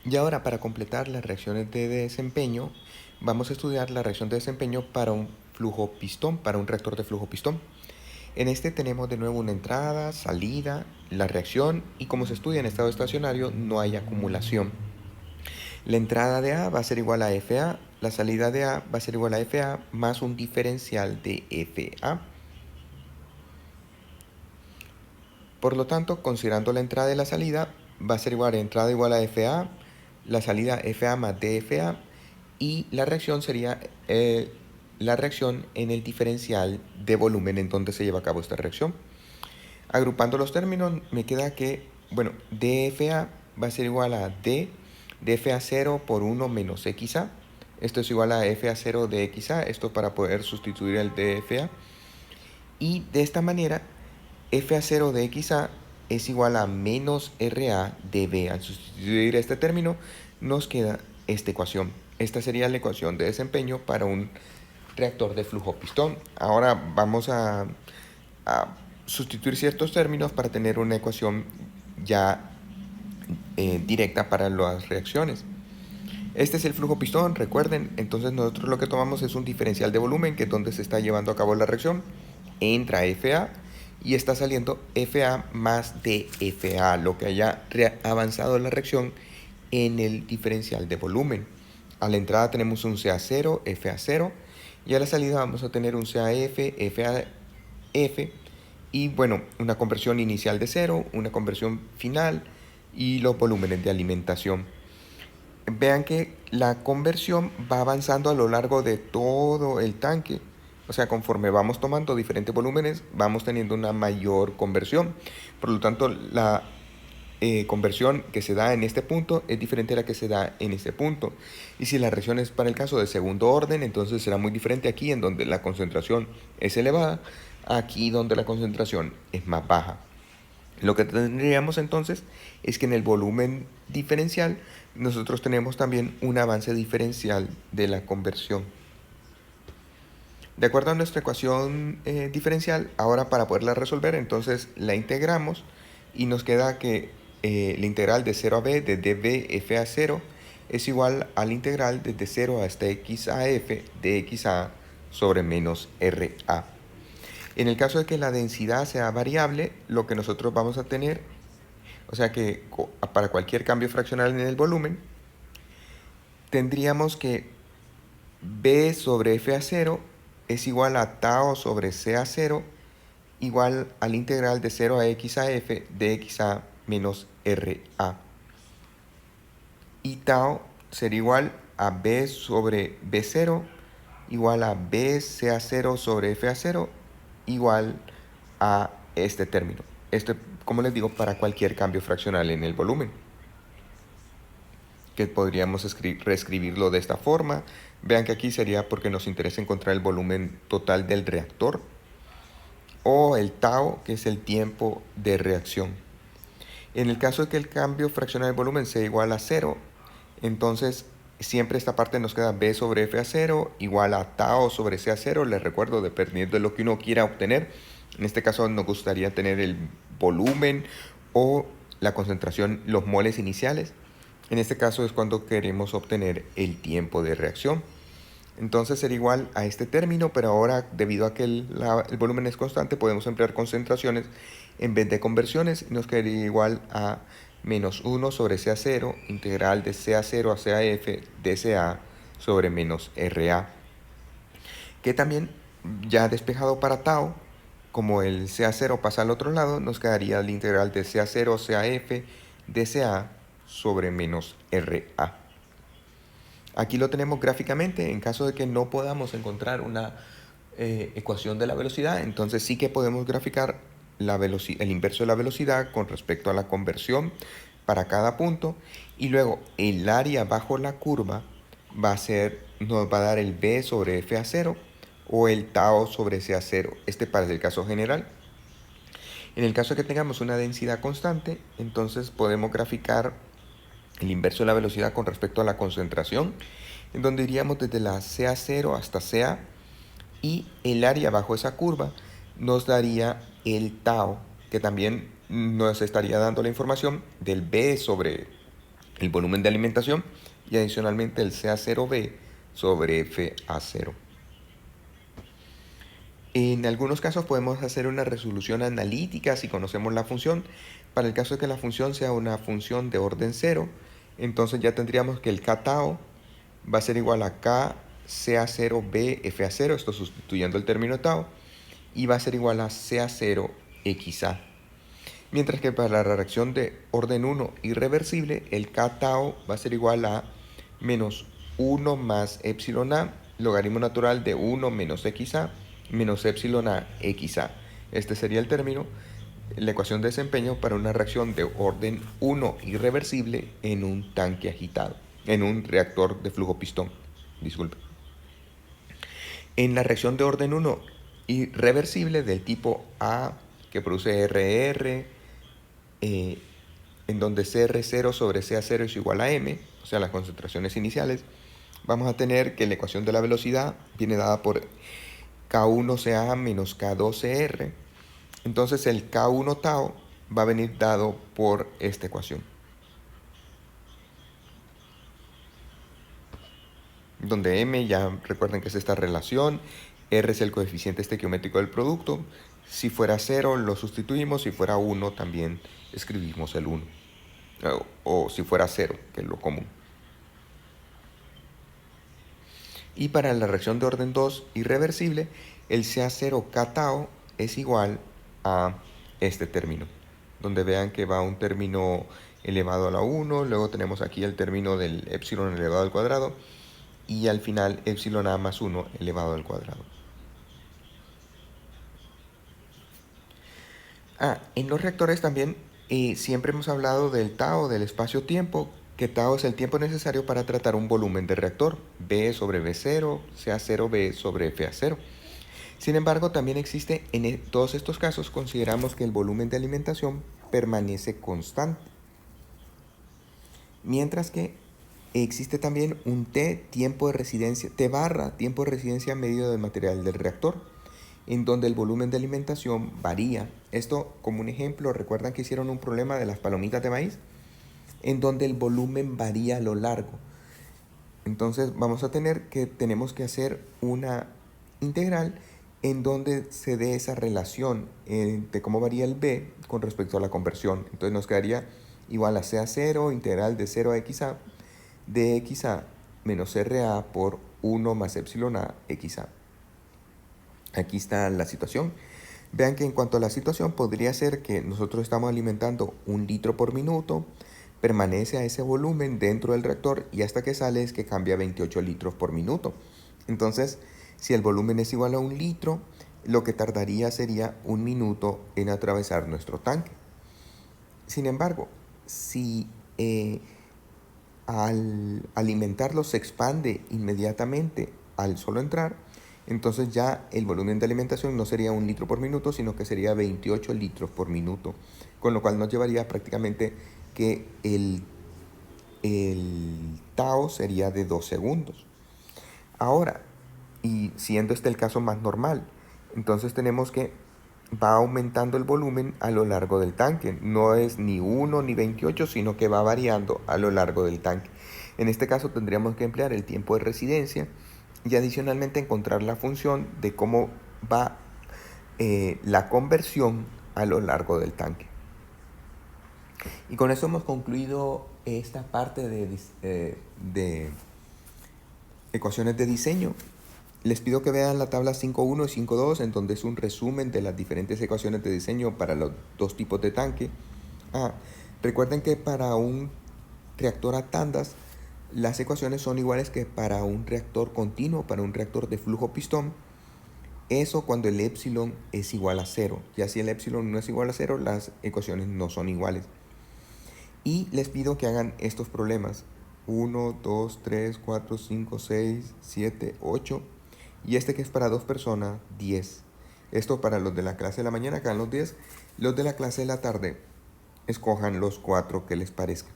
Y ahora, para completar las reacciones de desempeño, vamos a estudiar la reacción de desempeño para un flujo pistón, para un reactor de flujo pistón. En este tenemos de nuevo una entrada, salida, la reacción, y como se estudia en estado estacionario no hay acumulación. La entrada de A va a ser igual a FA, la salida de A va a ser igual a FA más un diferencial de FA. Por lo tanto, considerando la entrada y la salida, va a ser igual a entrada igual a FA, la salida FA más DFA, y la reacción sería la reacción en el diferencial de volumen en donde se lleva a cabo esta reacción. Agrupando los términos, me queda que, bueno, DFA va a ser igual a D, DFA0 por 1 menos XA. Esto es igual a FA0 de XA, esto para poder sustituir el DFA. Y de esta manera, FA0 de XA es igual a menos RA de B. Al sustituir este término, nos queda esta ecuación. Esta sería la ecuación de desempeño para un reactor de flujo pistón. Ahora vamos a sustituir ciertos términos para tener una ecuación ya directa para las reacciones. Este es el flujo pistón, recuerden. Entonces nosotros lo que tomamos es un diferencial de volumen, que es donde se está llevando a cabo la reacción. Entra FA y está saliendo FA más DFA, lo que haya avanzado la reacción en el diferencial de volumen. A la entrada tenemos un CA0, FA0, y a la salida vamos a tener un CAF, FAF, y bueno, una conversión inicial de 0, una conversión final y los volúmenes de alimentación. Vean que la conversión va avanzando a lo largo de todo el tanque. O sea, conforme vamos tomando diferentes volúmenes, vamos teniendo una mayor conversión. Por lo tanto, la conversión que se da en este punto es diferente a la que se da en este punto. Y si la reacción es para el caso de segundo orden, entonces será muy diferente aquí, en donde la concentración es elevada, aquí donde la concentración es más baja. Lo que tendríamos entonces es que en el volumen diferencial nosotros tenemos también un avance diferencial de la conversión. De acuerdo a nuestra ecuación diferencial, ahora para poderla resolver, entonces la integramos y nos queda que la integral de 0 a b de db f a 0 es igual a la integral desde 0 hasta x a f de x a sobre menos ra. En el caso de que la densidad sea variable, lo que nosotros vamos a tener, o sea que para cualquier cambio fraccional en el volumen, tendríamos que B sobre F a 0 es igual a tau sobre C a 0 igual a la integral de 0 a x a f de x a menos RA. Y tau sería igual a B sobre B0 igual a B C a 0 sobre F a 0 igual a este término. Esto, como les digo, para cualquier cambio fraccional en el volumen, que podríamos reescribirlo de esta forma. Vean que aquí sería porque nos interesa encontrar el volumen total del reactor, o el tau, que es el tiempo de reacción. En el caso de que el cambio fraccional del volumen sea igual a 0, entonces siempre esta parte nos queda B sobre F a 0 igual a tau sobre C a 0. Les recuerdo, dependiendo de lo que uno quiera obtener. En este caso nos gustaría tener el volumen o la concentración, los moles iniciales. En este caso es cuando queremos obtener el tiempo de reacción. Entonces sería igual a este término, pero ahora, debido a que el volumen es constante, podemos emplear concentraciones en vez de conversiones. Nos quedaría igual a menos 1 sobre C a 0, integral de C a 0 a C a F de CA sobre menos RA. Que también, ya despejado para tau, como el C a 0 pasa al otro lado, nos quedaría la integral de C a 0 C a F de CA sobre menos RA. Aquí lo tenemos gráficamente. En caso de que no podamos encontrar una ecuación de la velocidad, entonces sí que podemos graficar el inverso de la velocidad con respecto a la conversión para cada punto, y luego el área bajo la curva nos va a dar el B sobre F a 0 o el tau sobre C a 0. Este para el caso general. En el caso de que tengamos una densidad constante, entonces podemos graficar el inverso de la velocidad con respecto a la concentración, en donde iríamos desde la CA0 hasta CA, y el área bajo esa curva nos daría el tau, que también nos estaría dando la información del B sobre el volumen de alimentación y adicionalmente el CA0B sobre FA0. En algunos casos podemos hacer una resolución analítica si conocemos la función. Para el caso de que la función sea una función de orden 0, entonces ya tendríamos que el kTau va a ser igual a K CA0B FA0, esto sustituyendo el término tau, y va a ser igual a CA0 XA. Mientras que para la reacción de orden 1 irreversible, el kTau va a ser igual a menos 1 más epsilon A, logaritmo natural de 1 menos XA, menos epsilon A XA. Este sería el término, la ecuación de desempeño para una reacción de orden 1 irreversible en un tanque agitado, en un reactor de flujo pistón. Disculpe. En la reacción de orden 1 irreversible del tipo A, que produce RR, en donde CR0 sobre CA0 es igual a M, o sea, las concentraciones iniciales, vamos a tener que la ecuación de la velocidad viene dada por K1CA menos K2CR. Entonces el K1 tau va a venir dado por esta ecuación, donde M, ya recuerden que es esta relación, R es el coeficiente estequiométrico del producto. Si fuera 0 lo sustituimos, si fuera 1 también escribimos el 1. O si fuera 0, que es lo común. Y para la reacción de orden 2 irreversible, el CA0 kTau es igual a este término, donde vean que va un término elevado a la 1, luego tenemos aquí el término del epsilon elevado al cuadrado, y al final epsilon A más 1 elevado al cuadrado. En los reactores también siempre hemos hablado del tau, del espacio-tiempo, que tau es el tiempo necesario para tratar un volumen de reactor, B sobre V0, CA0B sobre FA0. Sin embargo, también existe, en todos estos casos, consideramos que el volumen de alimentación permanece constante. Mientras que existe también un T, tiempo de residencia, T barra, tiempo de residencia medio del material del reactor, en donde el volumen de alimentación varía. Esto, como un ejemplo, ¿recuerdan que hicieron un problema de las palomitas de maíz? En donde el volumen varía a lo largo. Entonces vamos a tener que, tenemos que hacer una integral en donde se dé esa relación de cómo varía el B con respecto a la conversión. Entonces nos quedaría igual a CA0, integral de 0 a XA, de XA menos RA por 1 más epsilon A XA. Aquí está la situación. Vean que en cuanto a la situación podría ser que nosotros estamos alimentando 1 litro por minuto, permanece a ese volumen dentro del reactor y hasta que sale es que cambia a 28 litros por minuto. Entonces, si el volumen es igual a 1 litro, lo que tardaría sería 1 minuto en atravesar nuestro tanque. Sin embargo, si al alimentarlo se expande inmediatamente al solo entrar, entonces ya el volumen de alimentación no sería 1 litro por minuto, sino que sería 28 litros por minuto, con lo cual nos llevaría prácticamente que el tau sería de 2 segundos. Ahora, y siendo este el caso más normal, entonces tenemos que va aumentando el volumen a lo largo del tanque. No es ni 1 ni 28, sino que va variando a lo largo del tanque. En este caso tendríamos que emplear el tiempo de residencia y adicionalmente encontrar la función de cómo va la conversión a lo largo del tanque. Y con eso hemos concluido esta parte de ecuaciones de diseño. Les pido que vean la tabla 5.1 y 5.2, en donde es un resumen de las diferentes ecuaciones de diseño para los dos tipos de tanque. Recuerden que para un reactor a tandas, las ecuaciones son iguales que para un reactor continuo, para un reactor de flujo pistón. Eso cuando el epsilon es igual a 0. Ya si el epsilon no es igual a 0, las ecuaciones no son iguales. Y les pido que hagan estos problemas. 1, 2, 3, 4, 5, 6, 7, 8. Y este que es para 2 personas, 10. Esto para los de la clase de la mañana, que hagan los 10. Los de la clase de la tarde, escojan los 4 que les parezcan.